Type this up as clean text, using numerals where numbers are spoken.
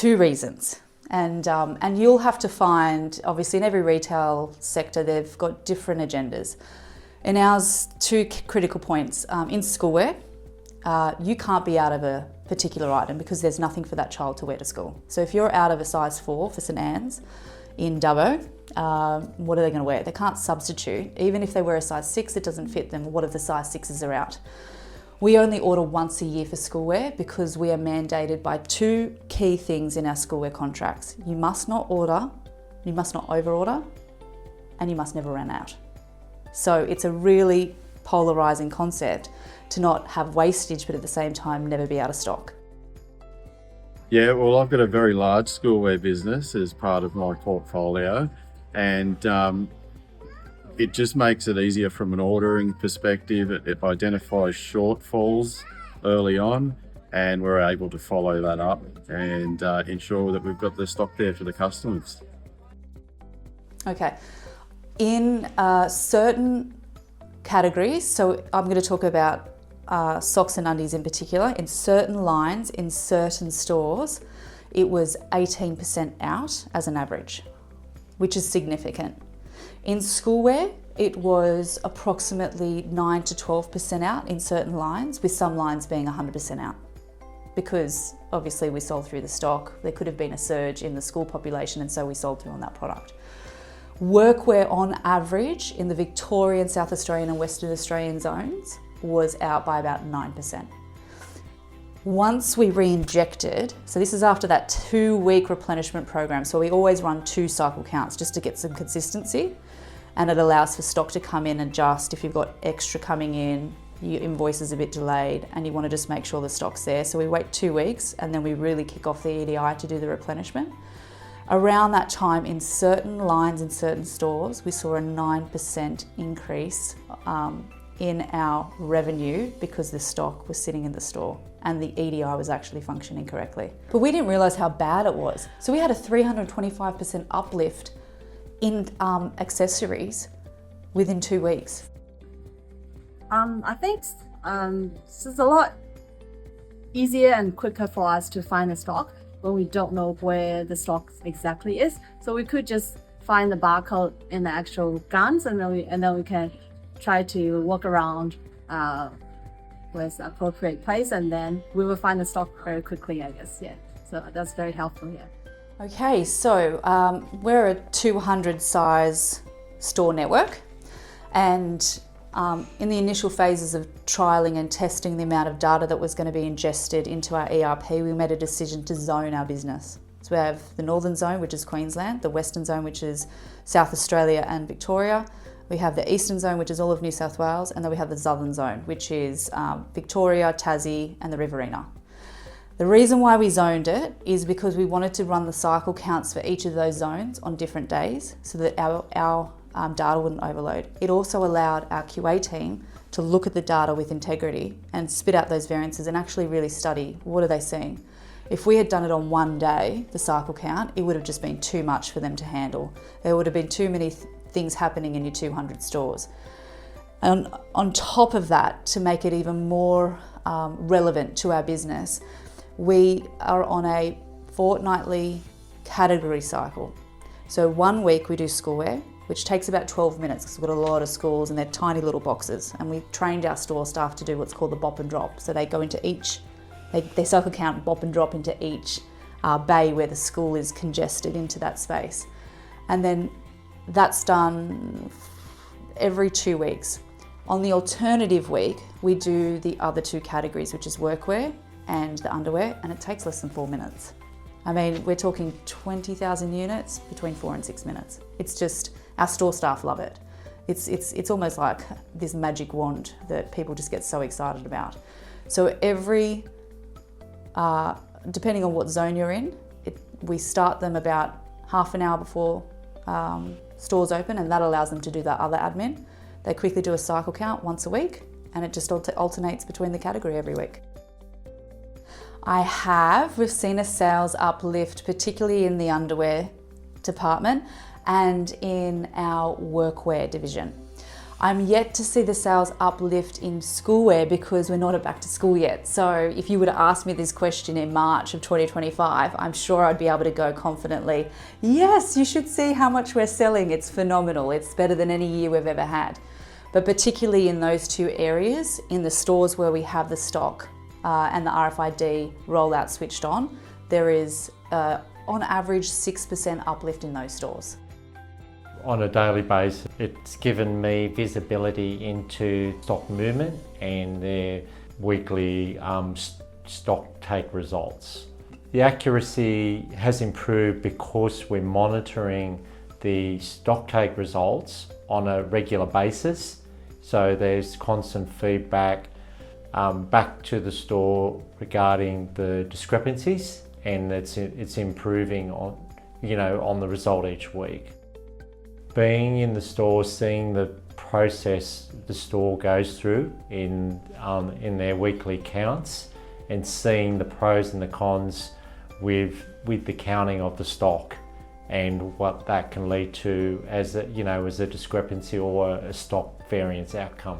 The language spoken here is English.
two reasons. And you'll have to find, obviously in every retail sector, they've got different agendas. In ours, two critical points. In schoolwear, you can't be out of a particular item because there's nothing for that child to wear to school. So if you're out of a size 4 for St Anne's in Dubbo, what are they going to wear? They can't substitute. Even if they wear a size 6, it doesn't fit them. What if the size 6s are out? We only order once a year for schoolwear because we are mandated by two key things in our schoolwear contracts. You must not order, you must not over-order, and you must never run out. So it's a really polarising concept to not have wastage, but at the same time never be out of stock. Yeah, well, I've got a very large schoolwear business as part of my portfolio, and it just makes it easier from an ordering perspective. It identifies shortfalls early on, and we're able to follow that up and ensure that we've got the stock there for the customers. Okay, in certain categories, so I'm going to talk about socks and undies in particular, in certain lines, in certain stores, it was 18% out as an average, which is significant. In schoolwear, it was approximately 9 to 12% out in certain lines, with some lines being 100% out. Because obviously we sold through the stock, there could have been a surge in the school population, and so we sold through on that product. Workwear on average in the Victorian, South Australian and Western Australian zones was out by about 9%. Once we re-injected, so this is after that 2-week replenishment program, so we always run 2 cycle counts just to get some consistency, and it allows for stock to come in and adjust. If you've got extra coming in, your invoice is a bit delayed and you want to just make sure the stock's there. So we wait 2 weeks and then we really kick off the EDI to do the replenishment. Around that time, in certain lines, in certain stores, we saw a 9% increase in our revenue because the stock was sitting in the store and the EDI was actually functioning correctly. But we didn't realise how bad it was. So we had a 325% uplift in accessories within 2 weeks. I think it's a lot easier and quicker for us to find the stock when we don't know where the stock exactly is. So we could just find the barcode in the actual guns, and then we can try to walk around with appropriate place, and then we will find the stock very quickly, I guess. Yeah, so that's very helpful. Yeah. Okay, so we're a 200 size store network, and in the initial phases of trialling and testing the amount of data that was going to be ingested into our ERP, we made a decision to zone our business. So we have the northern zone, which is Queensland, the western zone, which is South Australia and Victoria. We have the eastern zone, which is all of New South Wales, and then we have the southern zone, which is Victoria, Tassie and the Riverina. The reason why we zoned it is because we wanted to run the cycle counts for each of those zones on different days so that our data wouldn't overload. It also allowed our QA team to look at the data with integrity and spit out those variances and actually really study what are they seeing. If we had done it on one day, the cycle count, it would have just been too much for them to handle. There would have been too many things happening in your 200 stores. And on top of that, to make it even more relevant to our business, we are on a fortnightly category cycle. So 1 week we do schoolwear, which takes about 12 minutes because we've got a lot of schools and they're tiny little boxes. And we trained our store staff to do what's called the bop and drop. So they go into each, they cycle count, bop and drop into each bay where the school is congested into that space. And then that's done every 2 weeks. On the alternative week, we do the other 2 categories, which is workwear and the underwear, and it takes less than 4 minutes. I mean, we're talking 20,000 units between 4 and 6 minutes. It's just, our store staff love it. It's almost like this magic wand that people just get so excited about. So every, depending on what zone you're in, we start them about half an hour before stores open, and that allows them to do that other admin. They quickly do a cycle count once a week, and it just alternates between the category every week. We've seen a sales uplift, particularly in the underwear department and in our workwear division. I'm yet to see the sales uplift in schoolwear because we're not back to school yet. So if you were to ask me this question in March of 2025, I'm sure I'd be able to go confidently, yes, you should see how much we're selling. It's phenomenal. It's better than any year we've ever had. But particularly in those two areas, in the stores where we have the stock and the RFID rollout switched on, there is on average 6% uplift in those stores. On a daily basis, it's given me visibility into stock movement and their weekly stock take results. The accuracy has improved because we're monitoring the stock take results on a regular basis. So there's constant feedback back to the store regarding the discrepancies, and it's improving on the result each week. Being in the store, seeing the process the store goes through in their weekly counts, and seeing the pros and the cons with the counting of the stock and what that can lead to as a discrepancy or a stock variance outcome.